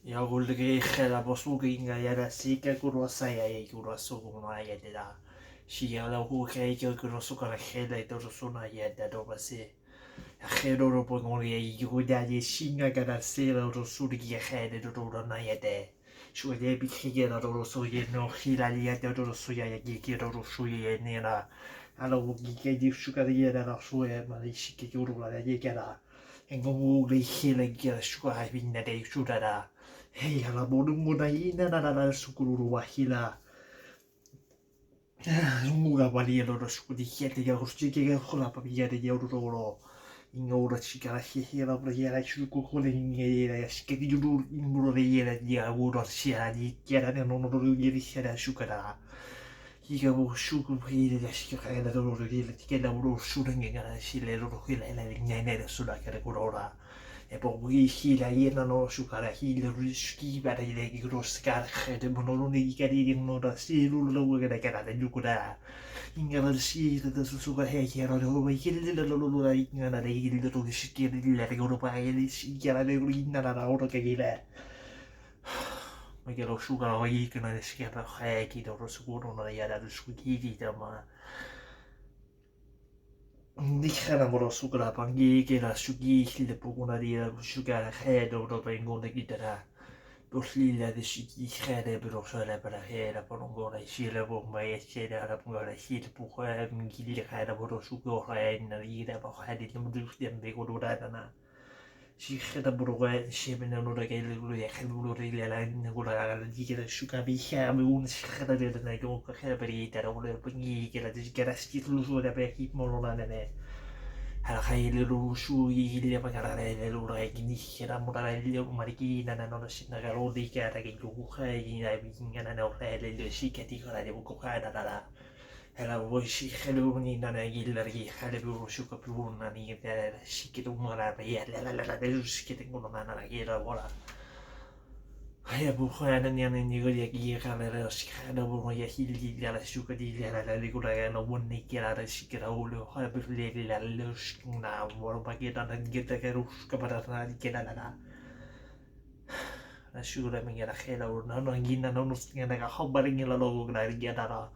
Ja kuulge ihela posuginga ja sikä kurossa ja ei kurossa kuna jätetään. Siellä huukeikö kurossa kana hele torosuna jätä dorasi. Ja hedoro pongoli ei juda ja singa kana sela torosuri ja hele dorona jätä. Suode pikkiä dorosuja no hilali jätä dorosuja ja kiki dorosuja ja nena. Alo kiki dipsuka jätä dorosuja ma lisikki kurulla ja jätä. Engo muuli hilenkiä suka vinna de sudada. Hei, ala monumuna ina na sukururu wahila. Muga wali lo sukudi hiete ya rusike ya hola pa ya de yororo. Ingora chikara hihira pra ya shuku hole nge ya shikedi yuru imuro de ya wuro sia di kiara ne no no yeri sia shukara. Higa wo shuku hire ya shikara da ro ri tikela wuro shurenge gara shile ro hila ila ngene da sudakara kurora. E po hila iena no shukara hila riski bara ile groskar de mononi kari no da silu lo ga da da yukura ingara si da suga he kera ro ba hila lo da ingara da hila to shiki de la go pa ile si kera de inna da oro ke gile ma che lo shukara wa ikna de skapa he ki do suguro no ya da shuki di da ma Dijana moro sukra pangi ke la shugi hile puguna dia shuga hedo do pengone gitara Boslila de shiki here bro sala para hera porongora shile bomba e shera la pungora hile puha mgili hera boro shugo haina ira ba hadi limdu dem be godura na shi hera boro ga shebena no da gele lu ya khulu rile la ne gola la dikira shuka bi ha be un hera de na go hera beri tara gola pingi ke la dikira skit lu so da be hip molo na ne Hei lu su ile pagare lu rai ni hera mura ile mariki na no sinna garo di che era che lu hei na binga na no hele le si che ti gara de bu ka da da Hela voi si helu ni na ile ri hele bu su ka pu na ni de si che tu mara pe la de si che tengo na na gira vola Hei bu khana ni na ni gari ki khana re si khana bu ya hilli la su ka di la le ku la no bon ni kira re si kira u le ha bu le la le na mo ba ki na gita ke ru ka para na di kira la la su la mi ya khela u no ngina no singa na ha ba ri la lo na ri ya da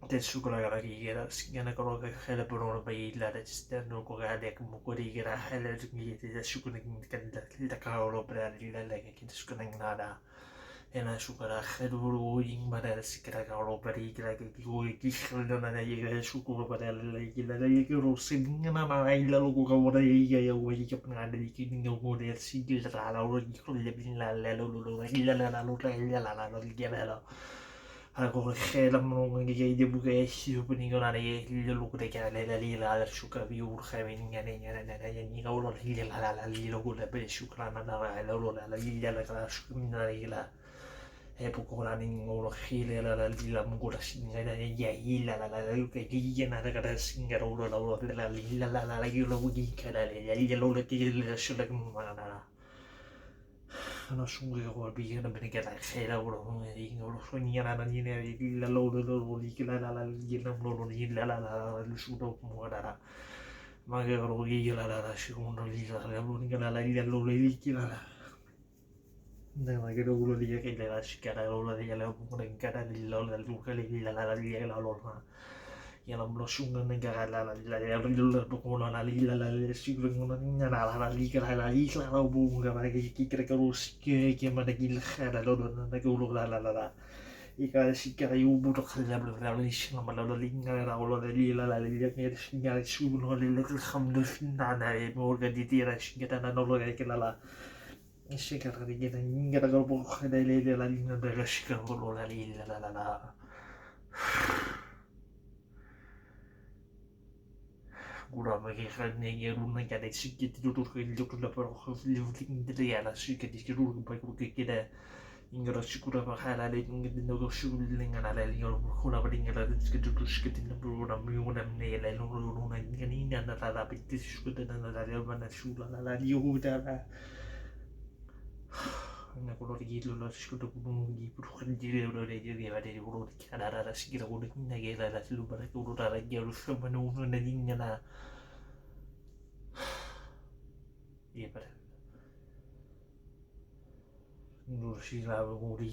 Adesso con la gara schiena con la hela per una baila da cisterno con la dec mo con i gara hela di da su con da cavolo per la lega che su con nada e la su con la helu in madera si che cavolo per i che che non è che su con per la che rosse non è la logo che vorrei io vuoi che prendere di che non vuole si che la lo di con le bin la Algo che la monga che di buche si opiniona le lucre che la lila la shuka vi urge venga ni gaulo la lilo con la be shukra na la lo la lila la shukra la e poco la ningo hile la lila mugura singa la ya ila la che gli na da singa lo la lila la io bugi che la lila lo che la shula na no sungue ko bi na ben ke la khela bro ni ngolo so ni na ni ne la lo li ke la na lo ni la lu su do mo da ma che ro gi la shi ko no li la lo ni la lo li ke la ma che ro li ke la shi ke la lo li la mo ne ke la li lo lu ke li la lo ma yang lo sunga negara la ko la si ngono na la li ke la la bu nga ba ke kira ke rus ke ma de gil khara lo na ke lo la ika si ke yu bu to khala la li shi ma lo li nga la lo li la li ke si nga su no li le kham do na na e mo ga di tira shi ke na no lo ke la si ke ra di ke nga ga bu khada le la li na da shi ke lo la li la Gurama che ne runa che adesso che ti tutto il gioco da però le la su che ti giuro poi che da in grado sicuro per hala le no su l'ingana la lingua con la lingua che tutto che ti una miuna nele una nina la pitti su che da la bana su la liuda la na colore di lo scudo con di dire lo di avere lo di cara la sigira con che la lu per che lo la che lo fa ma non ne dinga na e per Nurshila muri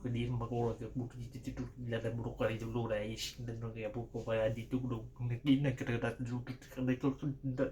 kedir makola ke bukti titu la da buru kali tu lo dai sin dan no ya buku pa di tu do ngi na kata da tu kan itu da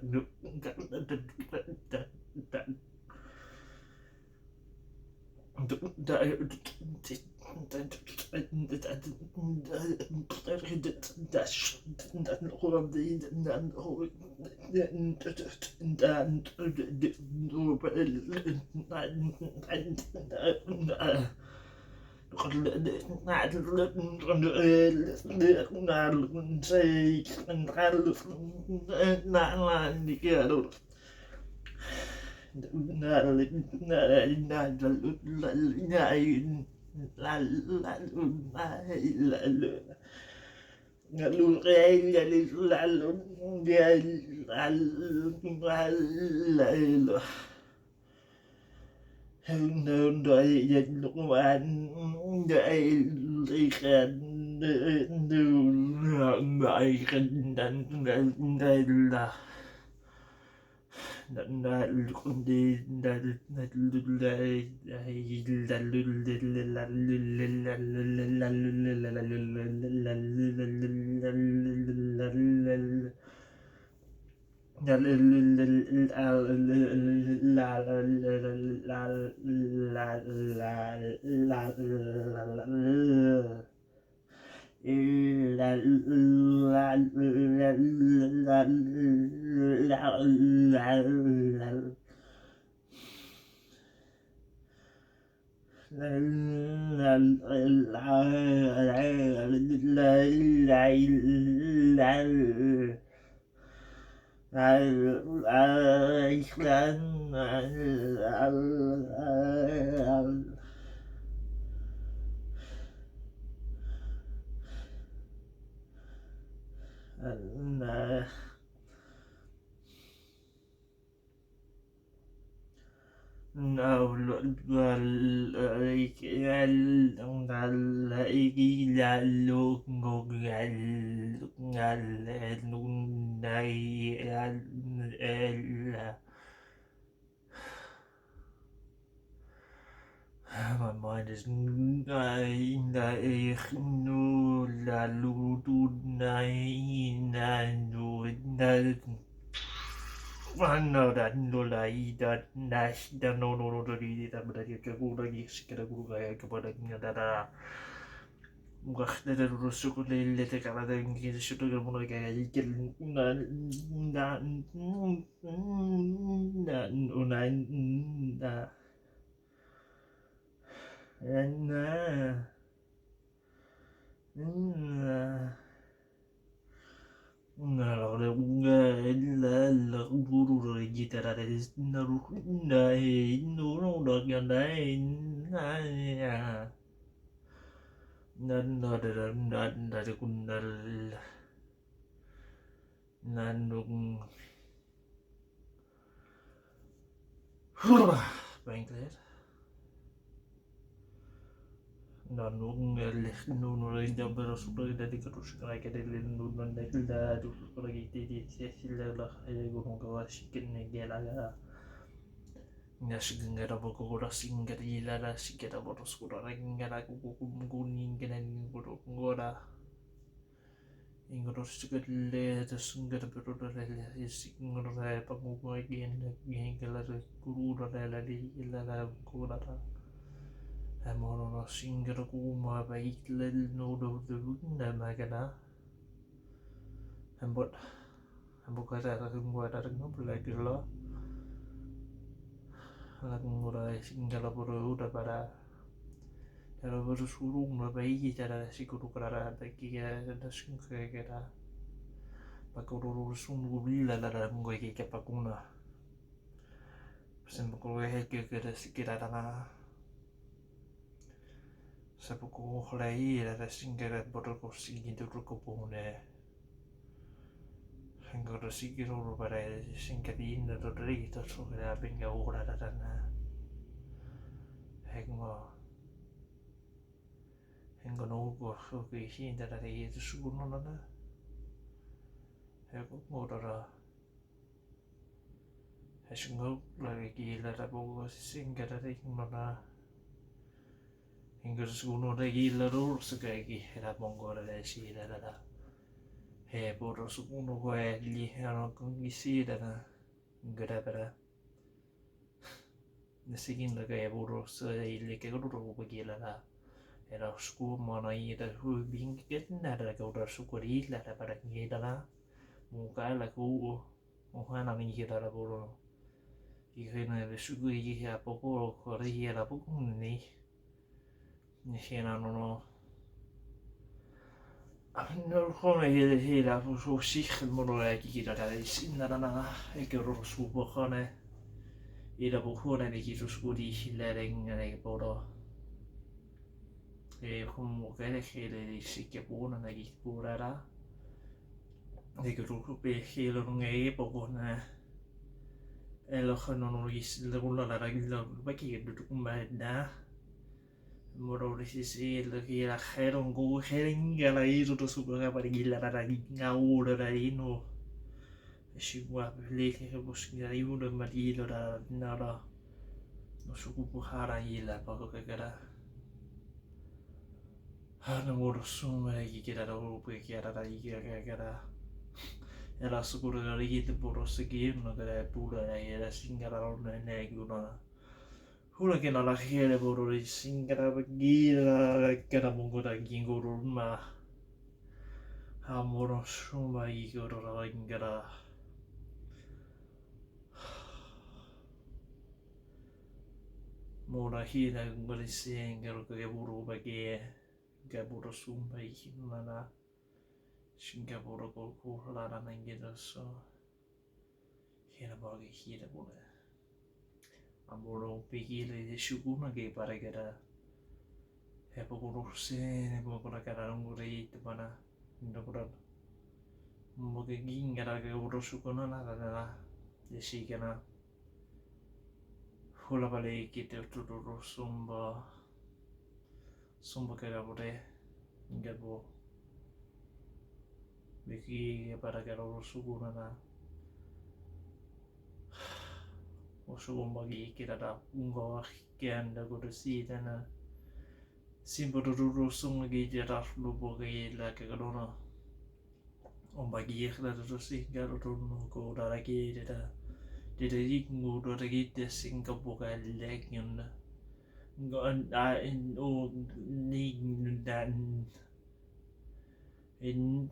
My mind is no that no that dash da no dari da dari ke guru lagi sekitar guru gaya kepada da muka dari rusuk lele te kala da ngi sudah guru mulai gaya ikil na guru lagi dari naruh no dog yang lain dari kundal nandung bangkit nandung no jam berasulah dari terus kayak dari nandung dari dah dulu lagi di sila lah gunung kawasikin gila Ngasgara bokora singara ilara sigara boroskura rengara kukukunin genen gora ingoro sigale the singara berorele isingora pangugo again gengala kurura lali ilara kura amoro singara kuma baitle nodo the runda magana ambot ambukara ngora ngobla ngura singala boro udah pada kalau baru suruh nggak baik cara si kudu kerara bagi ya ada sungkai kira pakai urus sungguh bila dalam gue kayak pakuna pesen gue kira sekira tanah sepuku lagi ada singkara boro kursi gitu berkepung deh Hingga sikir uru pada singkatin atau dari itu sudah bingga ura datana hingga nunggu suki sinta dari itu suku nona hingga ngora hingga lagi gila tapi singkat dari nona Ingo suno de gilla dorso che era mongore de sida da. Poro suno quelli erano con gli sida da. Grebere. Ne seginda che poro il che loro gilla da. Era scumo na ida hu binget nada che ora su querilla da para gilla da. Muka la ku. Ohana ni gilla da poro. Ikena le su gilla poco corriera poco ni. Geen gewoon hele zo zich monologi da sinna na e che ro su bocone e da bocone di chi su di hilering e bodo e comunque le hele di si che buona na chi curara e che ro pe hele non e bocone e lo non gli le rulla la ragazza ma che du da Moro si lagi la herong go hering la iso to suka para gila rara ngau rara ino shigwa le ke bos ngai udo madilo da nara no suku puhara ila pako kagara hana moro suma lagi kira da upo kira da kagara era sukuru da lagi te poro segi no da pura era singara no ne guna Hula que la gira por el singara gira que la mongo da gingoro ma amoro suma igoro la ingara mora hira ngori singaro que buru bagi gaburo suma igina singapuro ko la na ngida so hira bagi hira bura amoro pigile de shuguna che pare che era e poco rosse ne poco la cara un reit mana ndokora mo che gingara che uro shuguna na da de shigana hola vale che te tutto somba che era pure ngabo beki para che uro shuguna na Osumagi kirada ungo kianda gudusitana Simboduru sungagi jara lubogi la kagadona Ombagi la rusi garuno go daragi dida ringu doragi de singaboga legion Go in o in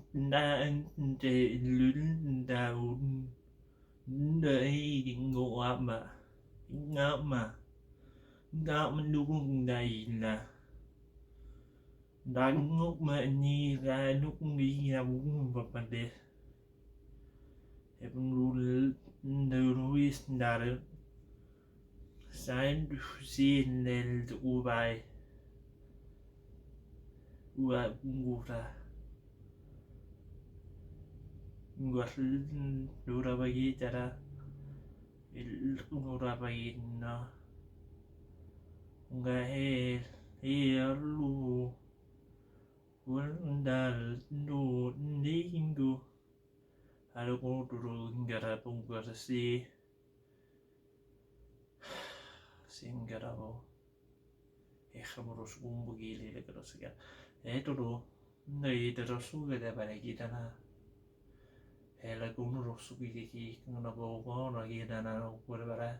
de lun da Đây ngộ mà ngạo mà đúng đây là đánh ngốc mà ni ra lúc đi ra muốn vật mà để em luôn đều nuôi đào sáng xin lên u bài ngủ ra ngủ đủ ra bagi cara ngủ ra bagi nó nggak lu Wandal no ningu Halo dulu nggara punggar si Singgara mo Hamurus bumbu gili le terus ya dulu Nai terus suga da pada kita na Hela kunu rosu gili ngana bawa lagi dana ukur bara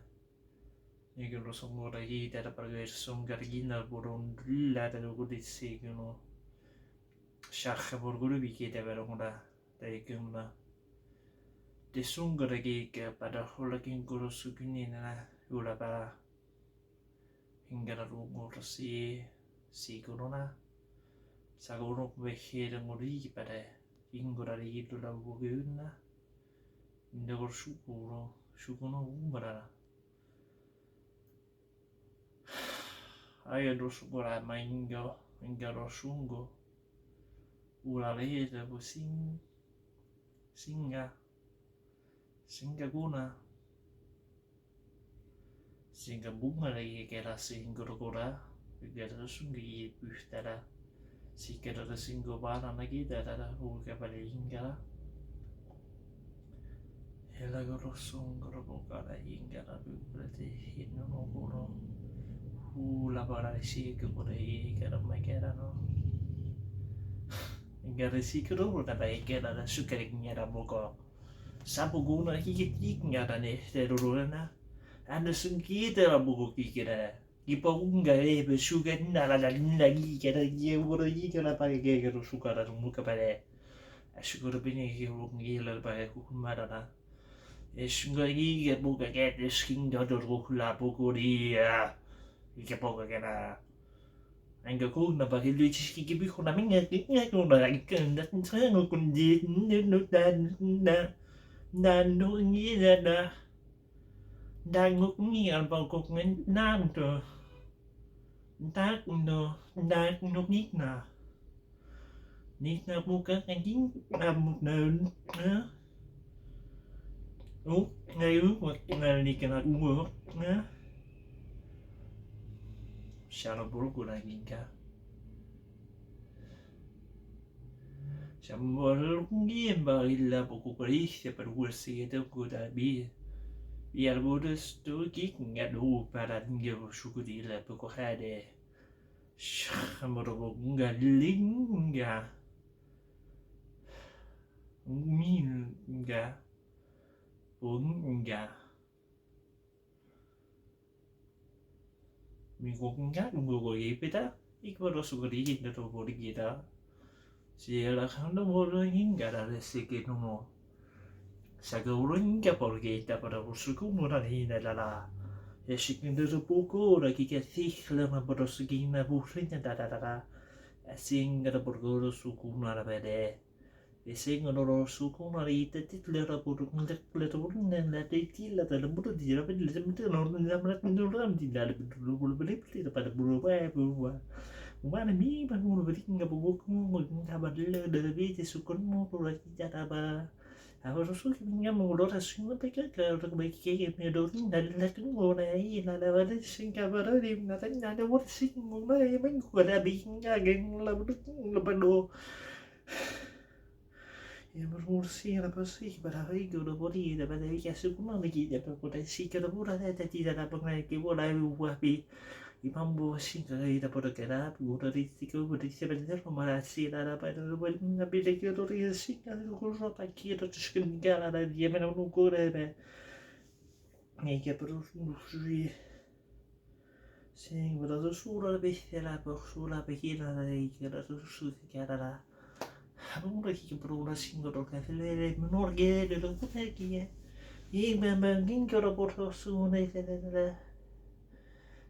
Nego rosu ngora gi da pergi sunggar gina burung la da gudisi kuno Shakha burguru biki da berongda dai kumna de sungara gi pada holakin guru sugini na ula para hingga rumor si corona sagoro vehera mori pada ingora ri dula buguna indor shukuno umbara ayo dosugora maingo ingaro shungo ula leda singa guna singa bunga lagi kera singgora gara sungi puhtara si kera singo bara lagi dara uga bale ingara hela goro sungro bokara ingara berarti hino no goro la para si che vorrei che non mai che erano ingara si che loro da bai che era su che era poco sapo guna ki ngara ne te loro na anda sun ki te la poco ki che era ki pa unga e be su che na la ki che era ki vorrei che la pare che ero su cara su muka pare sicuro bene che lo ngi la pare ku mara na e sunga che buka che te skin da do la poco di che poco che era anh cô na ba cái cái biết con nằm nghe con lại cần đặt thế ngồi con gì nó đàn nó nghĩ là đàn ngục nghĩ là bao cục nên nam rồi ta nó đàn nó nít na mua cái anh chính làm một nền nữa ú ngay ước một ngày đi cái nào cũng vừa nữa sao nó bố của này nhìn cả siamo lunghi ma il poco parecchio per questo che guarda bi e allora sto che ngado para ngero shukudila poco hade shamro bunga linga minga bunga mi gonga ngo ipeta ikoro suguri da to borigida si la khanda moro hinga da seke no saguro hinga porque ta para usuku mora hina la e shikinda poco ora che thicla ma borosugina burinda da e singa da borgoro su kuna la vede e singono lo su kuna rita titlera burunda le burunda la titilla da buru di la vede le mette non la non di la buru beli pada buru ba Umana mi ba mulu beringa buku ngunta badle de vete su con mo por aquí ya ba ahora su que minga mo lo rasinga peka ka ro ba ke me do ni dal la kun mo na ai na la ba sin ka ba ro di na tan na de wat sin mo na ai men ko da bi nga gen la bu la ba do e mo mo si la pa si ba ra i go do bodi da ba de ke su ko na ki da pa ko da si ka do ra da ti da ba ngai ke bo la u wa bi I mambo singa ida por que era pura ritiko por dice vender como la sida la para una bile que do ri singa do rota aqui do skinga la di me non gore be e che per usui sing vado do sura la bestia la per sura pechina la che era su che era la amore che per una singa do che le menor che le lo che è e me ginga do por su ne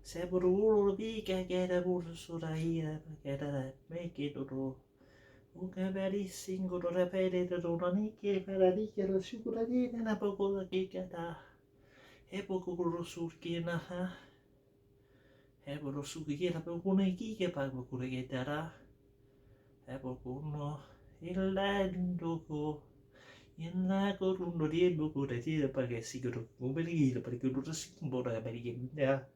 se buru pika kera buru suraira kera make do uka bari singo do repere do nani ke para di ke lo sicura di na poco che kata e poco buru surki na ha e buru surki ke la poco ne ki ke pa poco che tara e poco no il lando ko in la corundo di poco da ti pa che sicuro un bel perché lo singo da bari che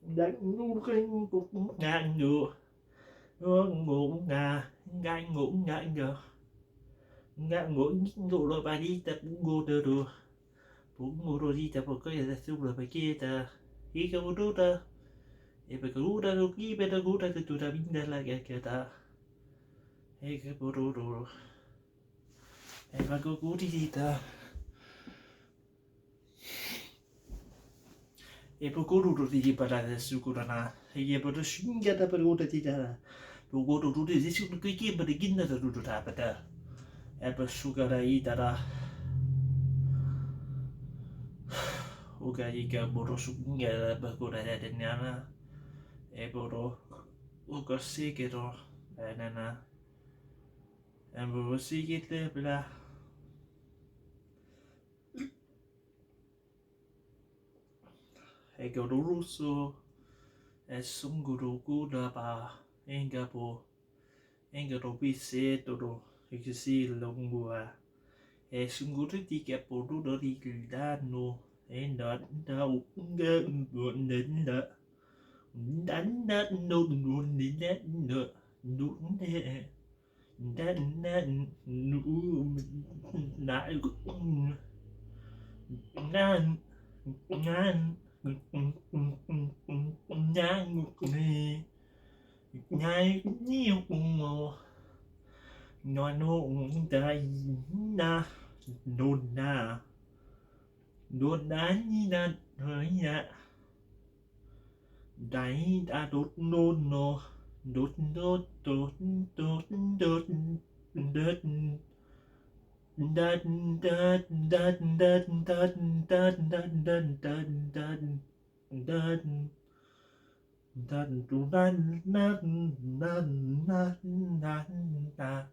Đánh ngu kinh cũng ngạn ngựa ngủ ngạn ngủ ngạn ngựa ngạn ngủ ngủ rồi bà đi tập ngủ được được cũng ngủ rồi đi tập một cái là xong rồi bà kia ta khi cái ngủ ta e bà ngủ ta lúc kia bà ngủ ta tụi ta biết là cái ta e cái bộ đồ đồ e bà có ngủ đi ta e poco di parlare su corona e per shinga da per ora di da poco ru di su che per ginna da ru da pada e per sugara i da o ga i ga boro su nga da per ora da nana e boro o ga se che ro nana e boro si che te bla e ga russo e sunguru da ba enga po enga ro pisse todo e che si longua e sunguru di che po do di danno e da unga da dan da no ni da no nu ne da na nu na nan nan Nhai nhiều mồ nói nô đại na đồn na đồn đá như na hơi nhạ đại đã đốt nôn nô đốt đốt đốt đốt đốt đốt đắt đắt đắt đắt đắt đắt đắt đắt đắt đắt đắt đắt tu đắt đắt đắt đắt đắt đắt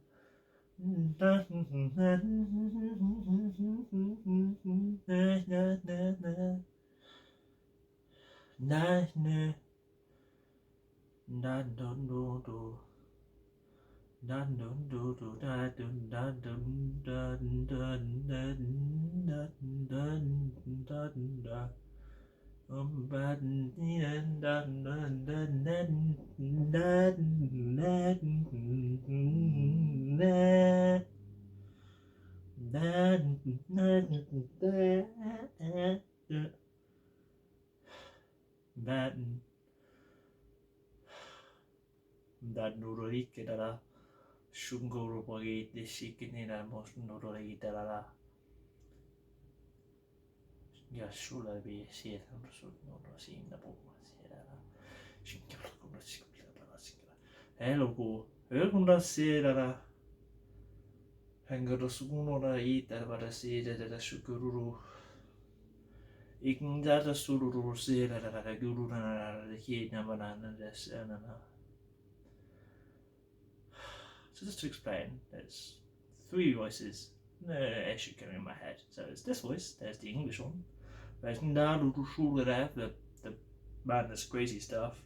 that Shunguru Bogi, the Shikinina, most Noroi Dara. Yashula be said, and so no seeing the book. Hello, go. Helgunda Sera Hangaro Sugunora eat about say that a Shukuru. Ikindata Suru Sera Guru the Kid Namanana, the Sanana. So just to explain, there's 3 voices. As you can in my head. So it's this voice, there's the English one. There's the madness, crazy stuff.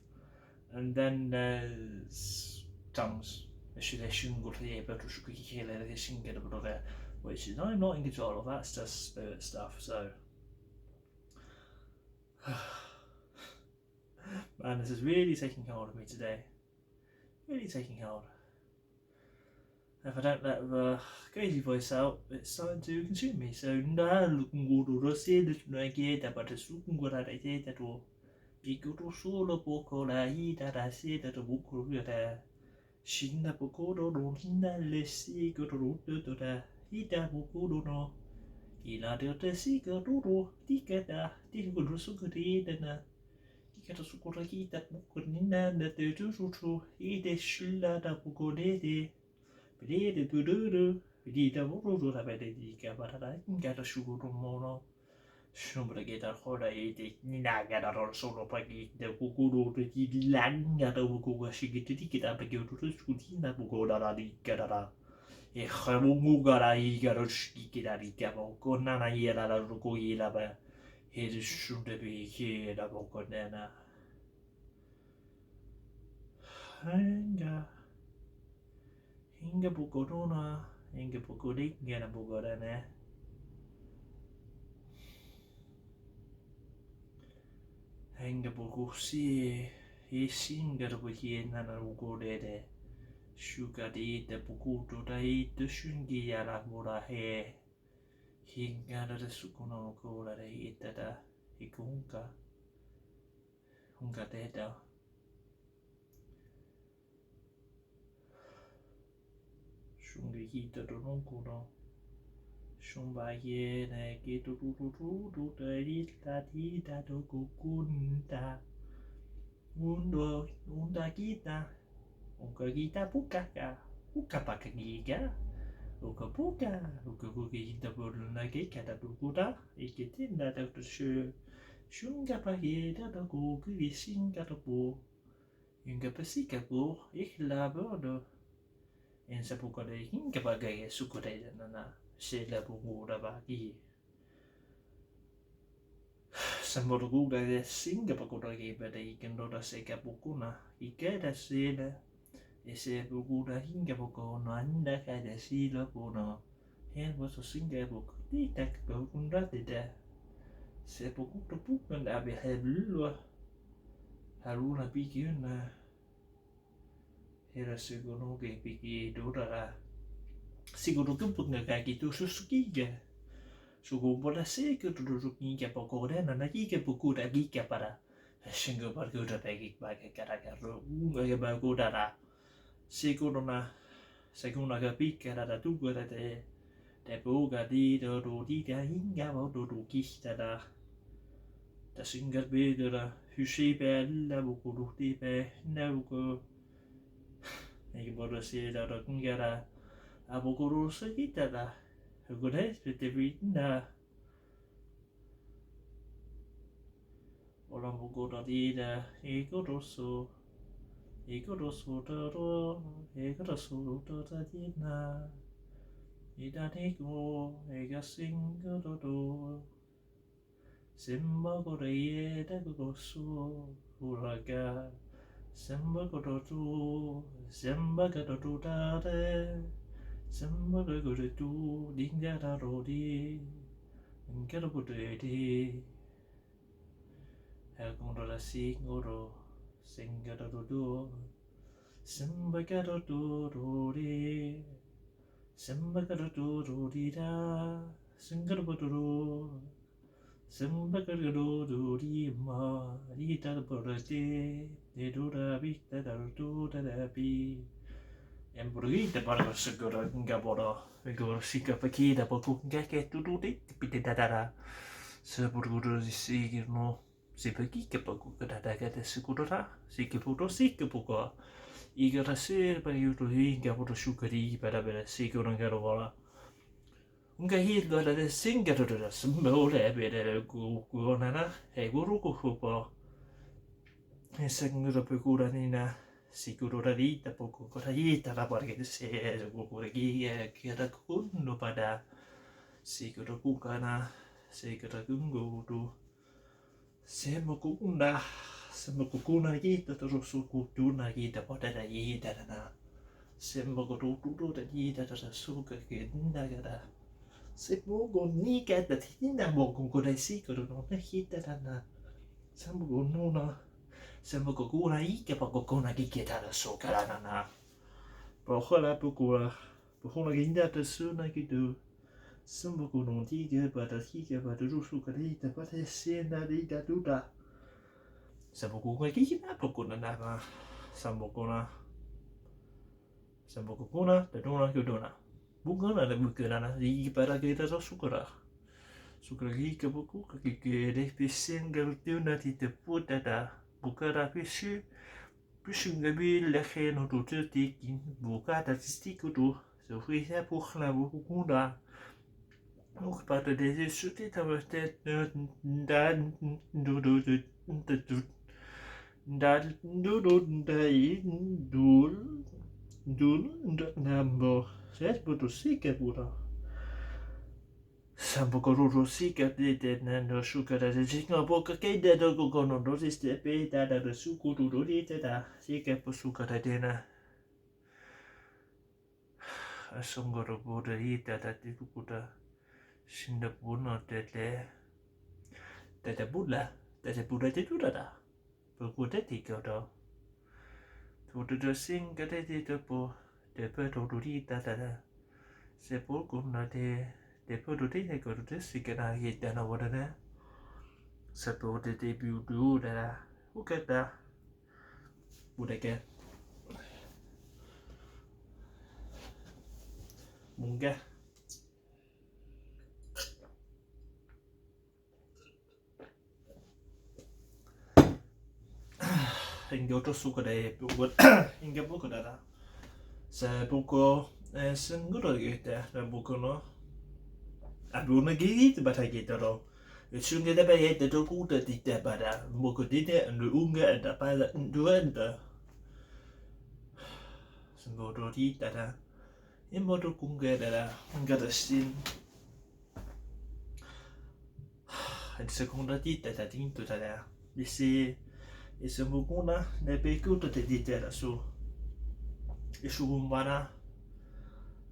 And then there's tongues. Which is I'm not in control of, that's just spirit stuff, so man, this is really taking hold of me today. Really taking hold. If I don't let the crazy voice out, it's starting to consume me. So now looking good see that I get but it's looking good at it at all. I go to solo poco la that I say that a book will be there. Shinda poco don't hinda lessi go to root to the hita poco no. Ila de siga duro, ticata, tico so good and Ticata sukurita poconina that they do to eat a shilla da poco de. Vedete Buduru, vedete Vuru da vedete Barada, get a sugar mono. Shumbra get a hora eat Naga or solo pagi, the Buguru, the Langa, the Bugu, she get to ticket up again to the Scutina Bugoda di Gadara. E Hamugara Igaroshki Gabo, Gonana Yela Rugoyela, he should be here the Boconana. Inga Bugodona, Inga Bugodik, Gana Bugodane. Inga Bugosi, he singer with Yena Ugode, Sugar de Bugudo, the Shungi Yala Mura he. Hinga the Sukuno Gola, the Ita, Hikunga, Hunga Deda. Shungi Hita Donokuno. Shumba yene gitu tu dari tadi tado kukunta unda kita buka pakai giga uka kita berluna kita buka ikitin dada tu shunga pakai dada kuku singa tu Inga pasika po ihla bodo en sa buka de hinga bagay sukure na sila bungura bagi sambor guga de singa pakura ge bada ikendo da seka bukuna ikeda sila ese bugura hinga bukona anda kada sila puna hen was singa buk di tak bukunda de se bukura bukan abi heblu haruna pikirna era segundo ge piki dora siguro kumput nga kaki tu susukiga Sukupuolella se que tu kinkä pokorena na kike pokuda kike para. Shingo parkuda pegi bage karakaru unga bagudara. Siguruna seguna ga pikera da tugura de boga di do di da hinga do kista da. Da singar bedura husi be alla bukuru di be na buku. Egi bodo se da kungara abukuru segita da. Hugure te vidna. Orang buku tadi dah ikut dosu tero ikut dosu tadi na ida niku ega singgo dodo simba korea da dosu uraga simba kododu simba kododu dare simba kododu dinga da rodi ingkar bodedi Agora singoro, singara do, simbagara do re, simbagara do da, singara do, simbagara do ma, rita borate, de dura vita da bi. Embrita para segura ngabora, vigor sika pakida pokunga ke tududi, pitidara, seburguru signo. Sipaki kepaku kadada de sikura sikiputo sikipuko igara ser para yuto hinga puto shukari para bela sikura ngarola unga hildo da singara da smole bere guonana e guru kupo e sangura pekura nina sikura rita poco corita la porque se gukura gi da kunno pada sikura kukana sikura kungu Semmo kukuna kita terus kutuna kita pada da yida na. Semmo kutu da yida da suka kinda gada. Semmo goni kata tinda mo kukuna sikuru no na kita na. Semmo gununa. Semmo kukuna ike pa kukuna kita da suka na. Pohola pukula. Pohola kinda da suna gitu. Sembo konon tiga pada rusu karita pada sena rita duda. Sembo kuna kikina pokuna nama. Sembo kuna tadona kudona. Bukan ada bukan di pada kita sukura. Sukura kika buku kiki defisen galtuna tita puta da. Bukara pisu ngabil lekhen tu tikin buka statistiku tu. Sofia pukhla buku kuna. Nog pada deze suti tabatet dan nambo ses butuh sika pura sampo koruru sika tete nando suka da singa boka keda da gono dosis de pe da suku dulu dite da sika suka da dena asongoro boda ita da tikukuda Sinda puno tete buda itu dah. Berkuda tiga dah. Tudo sing kata itu po depa dodori tada. Sepul guna depa dodori ne korude sikana kita na wadana. Sepul de biudu dah. Ukata budake. Munga. Hingga tu suka deh buat hingga buku dah. Saya buku senggura gitu dan buku no. Abu nagi itu bahasa kita lo. Sungguh dah bahaya itu kuda tidak pada buku tidak anda unga anda pada dua anda. Senggura tidak dah. Ini bodoh kunga dah enggak ada sin. Ada sekunda tidak dah tinggal dah. Bisi semua kuna ne peku tu tadi tera su isu mana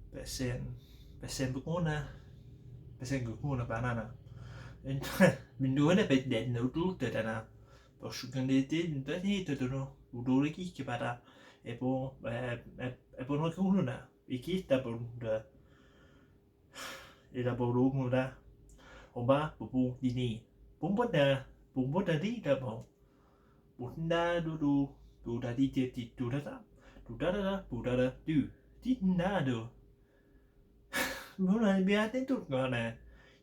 pesen kuna banana mindu ne pet den no tu te dana posu kandete tadi tu no udu lagi kepada epo no kuna ikita pun da ida boru muda Oba bubu dini. Bumboda di da bo. Bunda du Buda di ti du da Buda da du. Di na do. Buda biate tu ngana.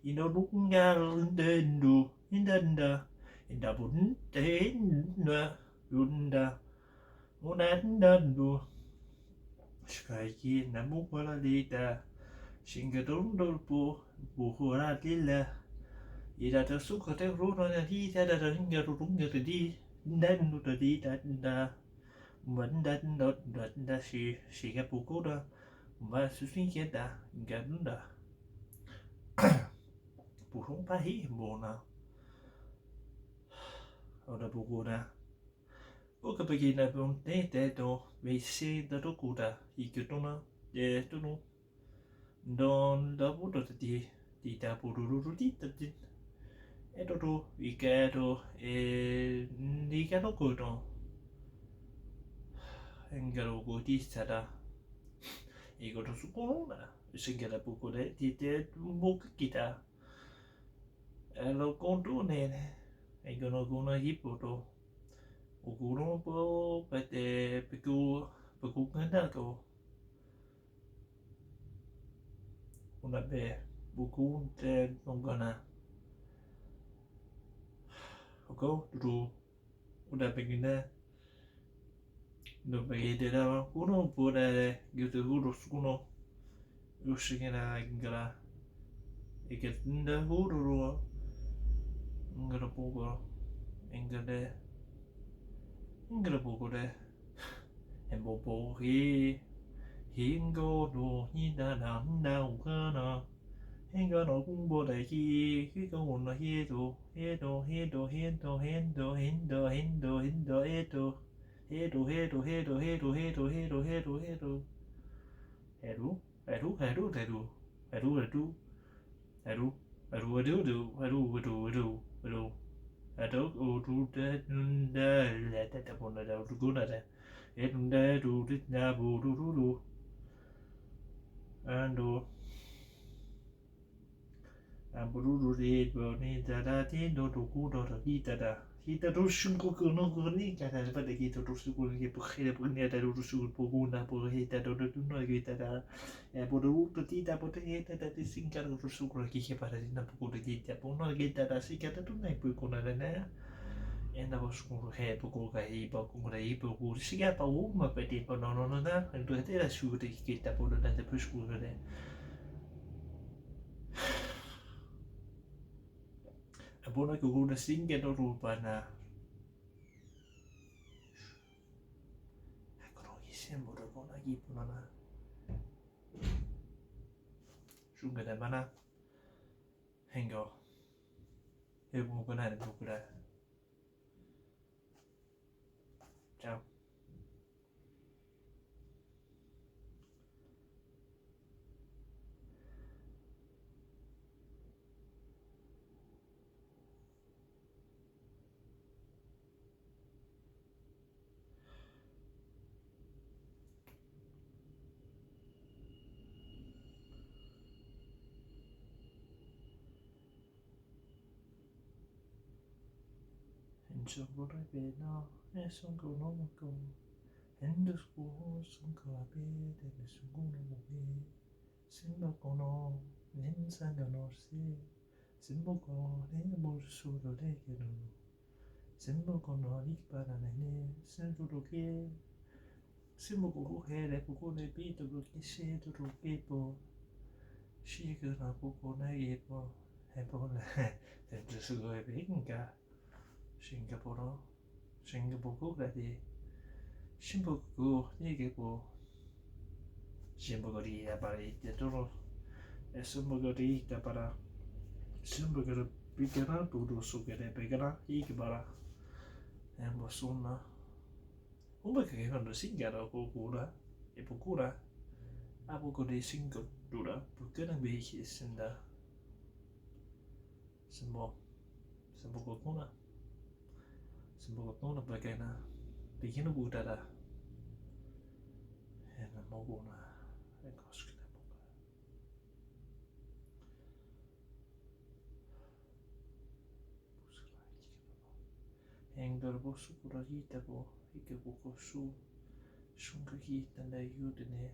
Ino lunga lundendu. Indanda. Inda bunda. Bunda. Unandandu. Shkaiki namukala dita. Shingadundulpu. Buhura lilla. Ida da suka te runa da di da da ringa runga da di dandu da di da vẫn da si ga puku da và su sin ke da ganda puhung pa hi bona ora puku da o ka pagi na bon te to ve se da to ku da I ke to na de to no don da bu da di da pu ru di da di e to I ke to e di ka to ku to engaro go di sta da I go to su ko na singela puku de di te mo kita lo kontu ne e gono gono hipo to o gono po pete peku nganda ko una be buku te ngona oko dulu udah begini do begini da uno pure gitu urus kuno uscina ingala e che da uru ingala poco ingala poco de e bobo hingo do hida da ukana hingo no kumbo de hi ko no hido eto eto Heru, heru, heru, heru, heru, heru, heru, heru, heru, heru, heru, heru, heru, heru, heru, da bona da guna da, da do da bu do, ando, amburu de boni da ti do ku do da. Kita rushun ko no gurni kada ba de kita rushun ko ke pkhire punya da rushun po guna po hita do no kita da e po do to ti da po te hita da ti sinka rushun ko ke para na po de kita po no kita da sikata tu nai po ko na na e na po ko he po ko ka hi po ko na hi po ko siga pa u ma pe ti po no na en to te da su de kita po da te po ko de Abona ko guna singa do rupa na Sembra buona gipona Giunga da mana Hengo E buco nare bucura Ciao Enso vorrebbe no E son con uomo con Endo scuo son con la piede Nessun uno muove Sembra con no Nensanga norsi Sembra con Ne borsuro de che no Sembra con no Ripara ne Sembra che Sembra con che Poco ne pito Che sento che po Shigura poco ne po E po Dentro su due venga Singapore 가지 신부고 얘기고 신부거리 야바리 때도로 신부거리 야바라 신부거리 비게나 도도 속에 베게나 이게 바라 뭐 손나 Uma che quando singara kokura e pokura abuko de singapura porque na behi senda sembo kokuna sembo kokuna bagana Pequeno budara na moguna e koskina boka sungar bosu kura kita bo ike buko su sunga kita na yudene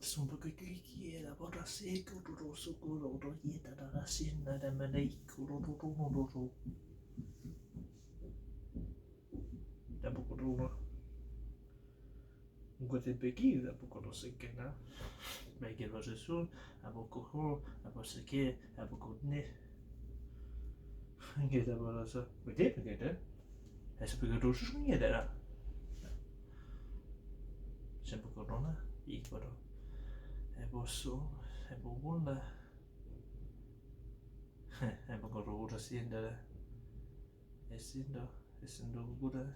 sumba kiki la bora seko ro sukuro ro kita na sinna da manaiku ro da buko ro Ngote peki da buko ro sekena Mege lo jesun aboko ho aboseke aboko ne Gede barasa. Gede mi gede? Esa pega doşuş mu yedi la? Sen bu korona ilk baro. Bosso, bu bunda. Bu korona siende. Esindo gura.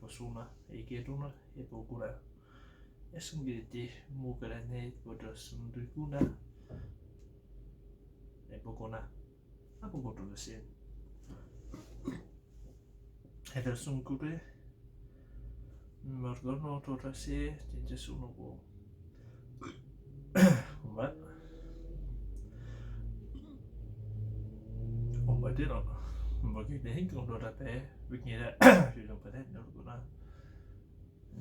Suna, iketuna, bu gura. Esun gede mukara ne bodo sundu guna. Bu kona. Bu korona sien. Eder sun gure. Margono torase tinja suno bo. What? Det då. Vad gud, det hänger om då där på vilken är det? Hur de på den då går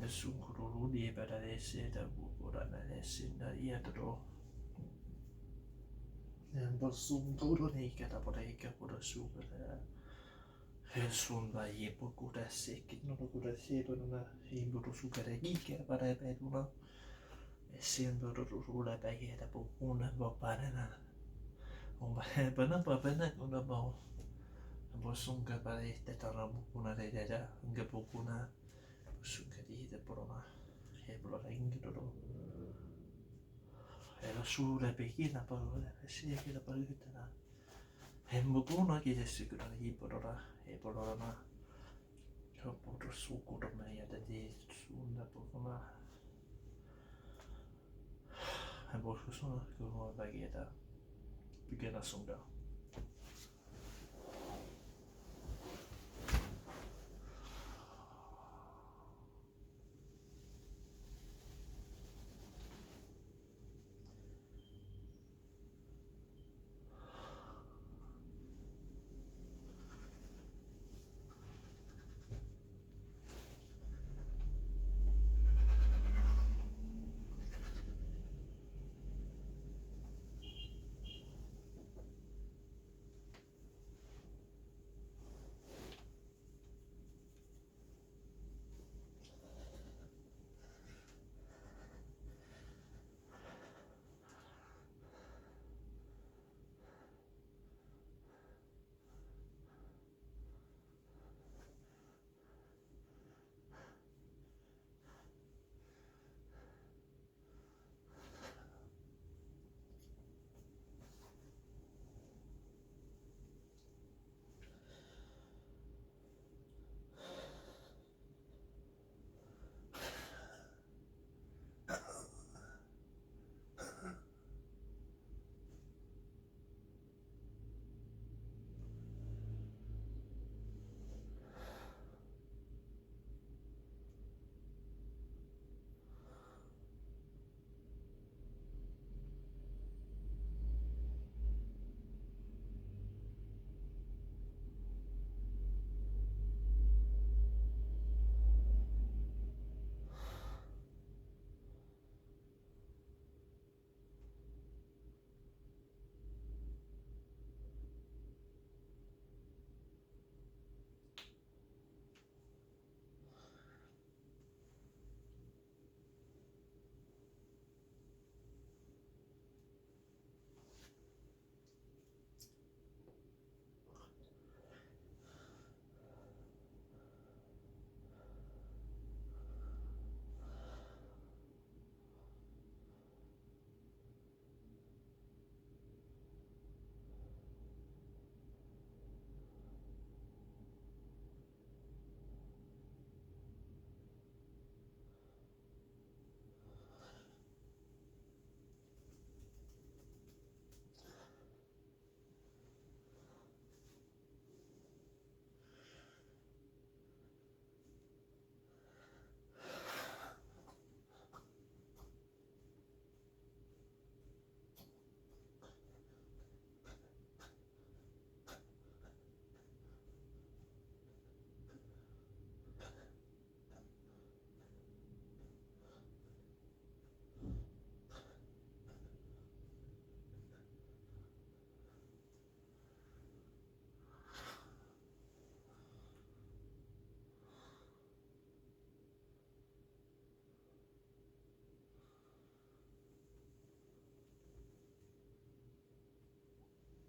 det så går det är bara det ser där går det när det ser där är det då. Den bara som går då nika på det super där. Hur som var ju på goda säkert när det går se på den där i borde så kan det nika bara det på då. Sen då rulla på det på hon var bara den. Benar mau bosungka pare tetara bukuna deda nga bukuna suka di de porona e porona ingi do era sura pekina parola si che la parita e bukuna che se sicura di porona e porona ho potuto suku do me ya de sunda bukuna e bosu sono come bageta pequena sunga